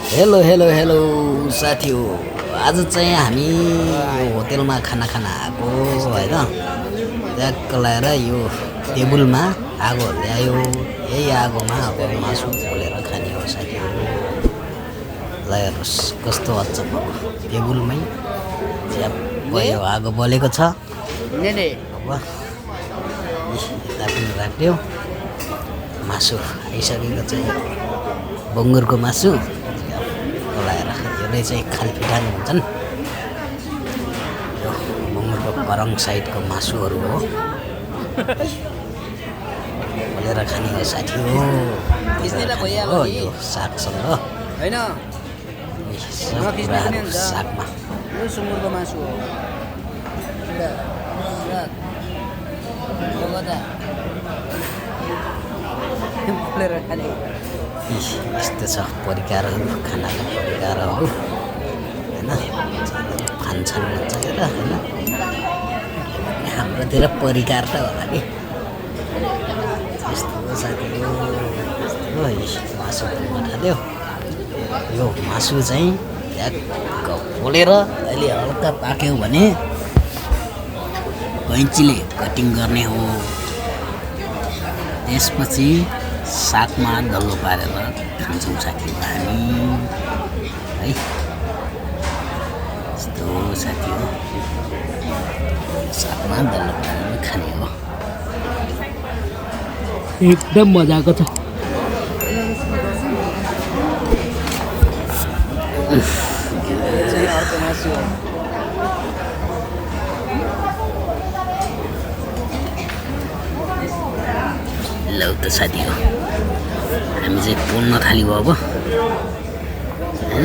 Hello hello hello साथी हो। आज चाहिँ हामी होटेलमा खाना खान आएको होइन। ट्याक्क लगाएर यो टेबलमा आगो ल्यायो। यही आगोमा अब मासु पोलेर खाने हो साथी हो। ल हेर्नुहोस् कस्तो अचम्म टेबलमै च्याप्प यो आगो बलेको छ। अब यता पनि राख्यो मासु आइसकेको चाहिँ बङ्गुरको मासु लगाएर यो चाहिँ खालपिटान भन्छन्। यो बङ्गुरको करङ साइडको मासुहरू हो। पोलेर खाने हो साथी हो। हो यो सागसँग हैन सागमा यो सुँगुरको मासु हो। पोलेर खाने यस्तो छ परिकारहरू खानाको परिकारहरू होइन। खान्छन् भन्छ क्या त होइन। हाम्रोतिर परिकार त होला नि यस्तो हो साथी हो। मासु थाल्यो। यो मासु चाहिँ ट्याक्क पोलेर अहिले हल्का पाक्यो भने कैँचीले कटिङ गर्ने हो। त्यसपछि सागमा डल्लो पारेर खान्छौँ साथी हामी है। यस्तो साथी हो सागमा डल्लो पारेर खाने हो। एकदम मजाको छ। अर्को मासु हो। लौ त साथी हो हामी चाहिँ पोल्न थाल्यो अब होइन।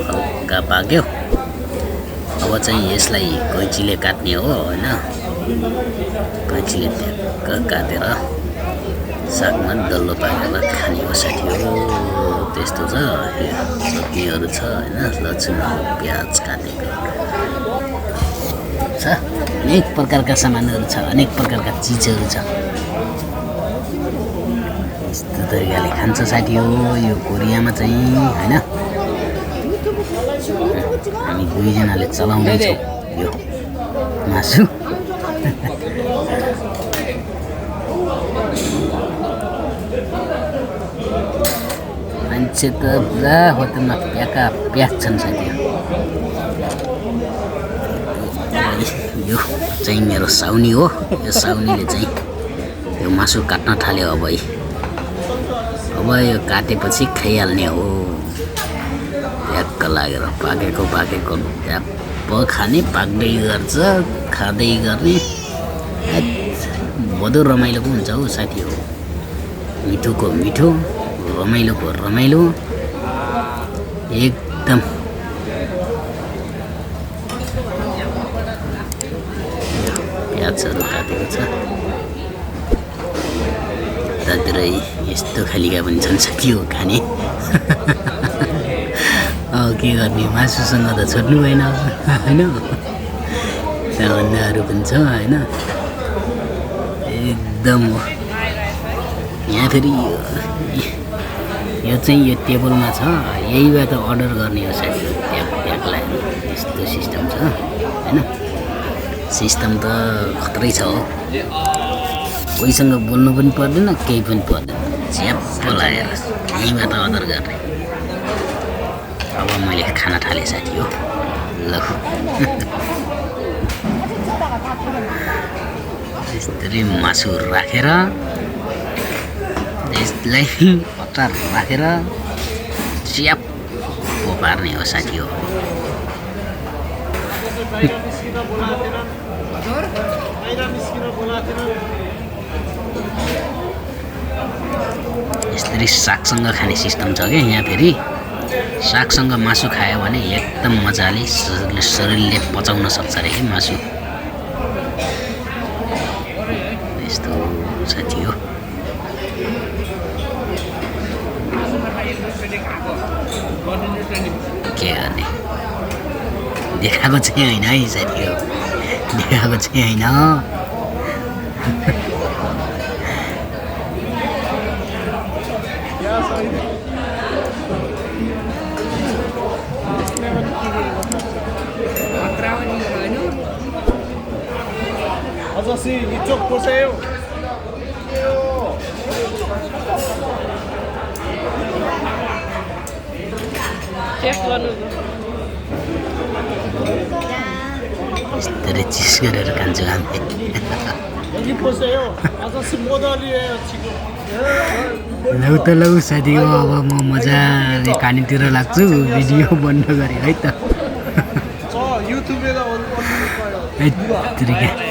हल्का पाक्यो। अब चाहिँ यसलाई कैँचीले काट्ने हो होइन। कैँचीले ट्याक्क काटेर सागमा डल्लो पारेर खाने हो साथी हो। त्यस्तो छ चटनीहरू छ होइन। लसुन प्याज काटेको छ। अनेक प्रकारका सामानहरू छ। अनेक प्रकारका चिजहरू छ। यस्तो तरिकाले खान्छ साथी हो यो कोरियामा चाहिँ होइन। हामी दुईजनाले चलाउँदैछौँ यो मासु। मान्छे त पुरा होटेलमा प्याका प्याक छन् साथी। यो चाहिँ मेरो साउनी हो। यो साउनीले चाहिँ यो मासु काट्न थाल्यो। अब यो काटेपछि खाइहाल्ने हो। ट्याक्क लागेर पाकेको ट्याप्प खाने पाक्दै गर्छ खाँदै गर्ने। बडो रमाइलोको हुन्छ हौ साथी हो। मिठोको मिठो रमाइलोको रमाइलो एकदम। प्याजहरू काटेको छ। यतातिर यस्तो खालिका पनि छन् साथी हो खाने। के गर्ने मासुसँग त छोड्नु भएन होइन। अन्डाहरू पनि छ होइन। एकदम यहाँ फेरि यो चाहिँ यो टेबलमा छ। यहीबाट अर्डर गर्ने हो साथी हो। ट्याक्कलाई यस्तो सिस्टम छ होइन। सिस्टम त खत्रै छ हो। कोहीसँग बोल्नु पनि पर्दैन केही पनि पर्दैन। च्याप्प लागेर यहीँबाट अर्डर गर्ने। अब मैले खाना थालेँ साथी हो। ल यसरी मासु राखेर यसलाई पतार राखेर च्याप्प पार्ने हो साथी हो। यसरी सागसँग खाने सिस्टम छ क्या यहाँ। फेरि सागसँग मासु खायो भने एकदम मजाले शरीरले पचाउन सक्छ अरे कि मासु। यस्तो साथी हो। के गर्ने देखाएको चाहिँ होइन है साथी हो, देखाएको चाहिँ होइन। 아저씨 이쪽 보세요. यस्तरी चिस गरेर खान्छौँ हामी। 여기 보세요. 아저씨 모델이에요 지금. लौ त लौ साथी हो, अब म मजाले खानेतिर लाग्छु, भिडियो बन्द गरेँ है त। 저 유튜브에다 올릴 거예요. है